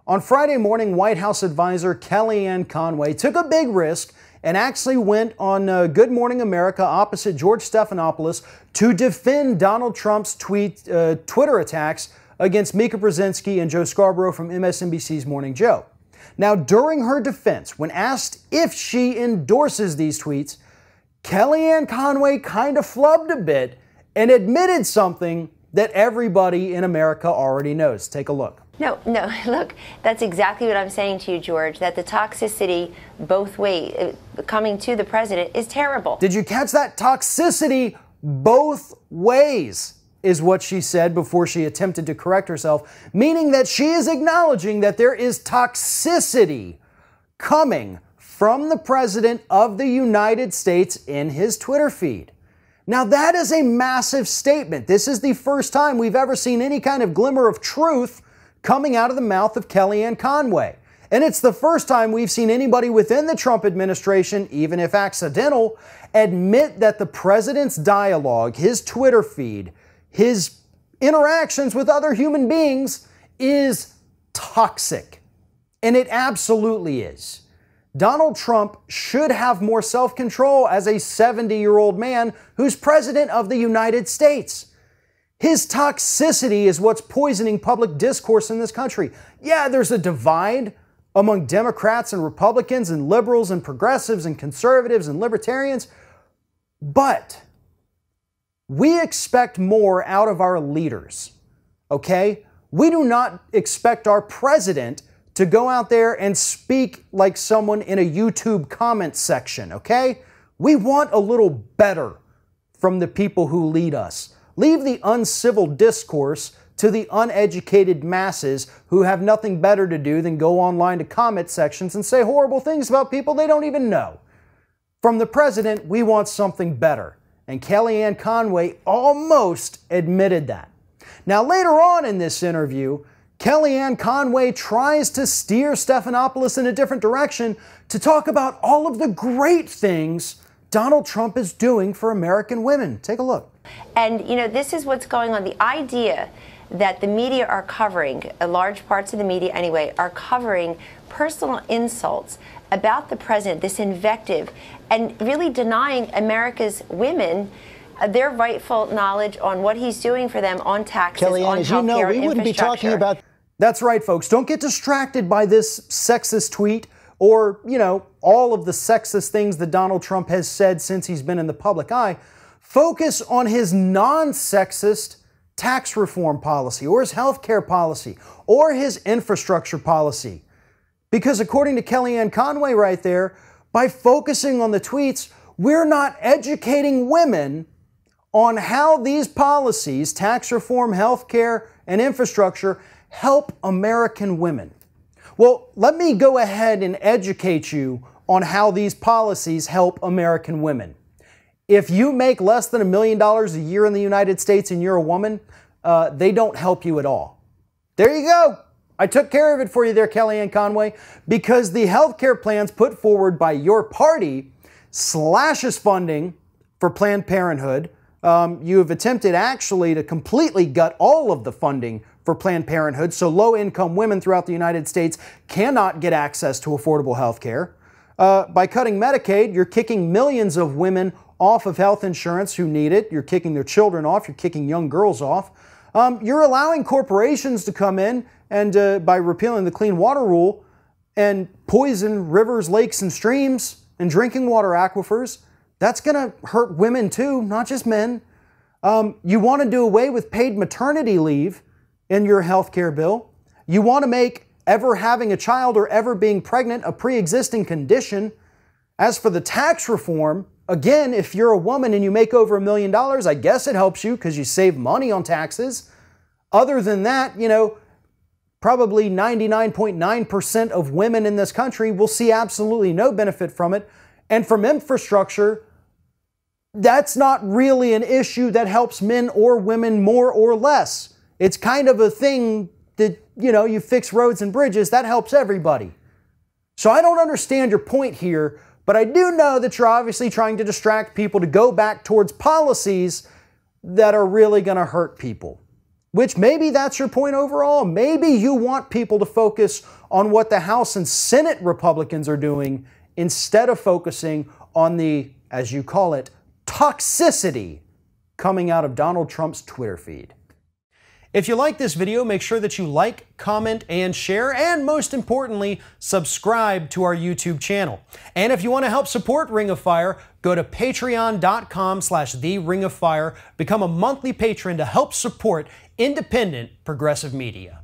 On Friday morning, White House advisor Kellyanne Conway took a big risk and actually went on Good Morning America opposite George Stephanopoulos to defend Donald Trump's Twitter attacks against Mika Brzezinski and Joe Scarborough from MSNBC's Morning Joe. Now, during her defense, when asked if she endorses these tweets, Kellyanne Conway kind of flubbed a bit and admitted something that everybody in America already knows. Take a look. No, look, that's exactly what I'm saying to you, George, that the toxicity both ways coming to the president is terrible. Did you catch that? Toxicity both ways is what she said before she attempted to correct herself, meaning that she is acknowledging that there is toxicity coming from the President of the United States in his Twitter feed. Now, that is a massive statement. This is the first time we've ever seen any kind of glimmer of truth coming out of the mouth of Kellyanne Conway. And it's the first time we've seen anybody within the Trump administration, even if accidental, admit that the president's dialogue, his Twitter feed, his interactions with other human beings is toxic. And it absolutely is. Donald Trump should have more self-control as a 70-year-old man who's president of the United States. His toxicity is what's poisoning public discourse in this country. Yeah, there's a divide among Democrats and Republicans and liberals and progressives and conservatives and libertarians, but we expect more out of our leaders, okay? We do not expect our president to go out there and speak like someone in a YouTube comment section, okay? We want a little better from the people who lead us. Leave the uncivil discourse to the uneducated masses who have nothing better to do than go online to comment sections and say horrible things about people they don't even know. From the president, we want something better. And Kellyanne Conway almost admitted that. Now, later on in this interview, Kellyanne Conway tries to steer Stephanopoulos in a different direction to talk about all of the great things Donald Trump is doing for American women. Take a look. And, you know, this is what's going on. The idea that the media are covering, large parts of the media anyway, are covering personal insults about the president, this invective, and really denying America's women their rightful knowledge on what he's doing for them on taxes, Kellyanne, on as you know, healthcare, we wouldn't be talking about... That's right, folks. Don't get distracted by this sexist tweet or, you know, all of the sexist things that Donald Trump has said since he's been in the public eye. Focus on his non-sexist tax reform policy or his health care policy or his infrastructure policy. Because according to Kellyanne Conway right there, by focusing on the tweets, we're not educating women on how these policies, tax reform, health care, and infrastructure, help American women. Well, let me go ahead and educate you on how these policies help American women. If you make less than $1 million a year in the United States and you're a woman, they don't help you at all. There you go. I took care of it for you there, Kellyanne Conway, because the health care plans put forward by your party slashes funding for Planned Parenthood. You have attempted actually to completely gut all of the funding for Planned Parenthood, so low-income women throughout the United States cannot get access to affordable health care. By cutting Medicaid, you're kicking millions of women off of health insurance who need it. You're kicking their children off. You're kicking young girls off. You're allowing corporations to come in and by repealing the Clean Water Rule and poison rivers, lakes, and streams and drinking water aquifers. That's going to hurt women too, not just men. You want to do away with paid maternity leave in your health care bill. You want to make ever having a child or ever being pregnant a pre-existing condition. As for the tax reform, again, if you're a woman and you make over $1 million, I guess it helps you because you save money on taxes. Other than that, you know, probably 99.9% of women in this country will see absolutely no benefit from it. And from infrastructure, that's not really an issue that helps men or women more or less. It's kind of a thing that, you know, you fix roads and bridges, that helps everybody. So I don't understand your point here, but I do know that you're obviously trying to distract people to go back towards policies that are really going to hurt people. Which maybe that's your point overall. Maybe you want people to focus on what the House and Senate Republicans are doing instead of focusing on the, as you call it, toxicity coming out of Donald Trump's Twitter feed. If you like this video, make sure that you like, comment, and share, and most importantly, subscribe to our YouTube channel. And if you want to help support Ring of Fire, go to patreon.com/TheRingOfFire, become a monthly patron to help support independent progressive media.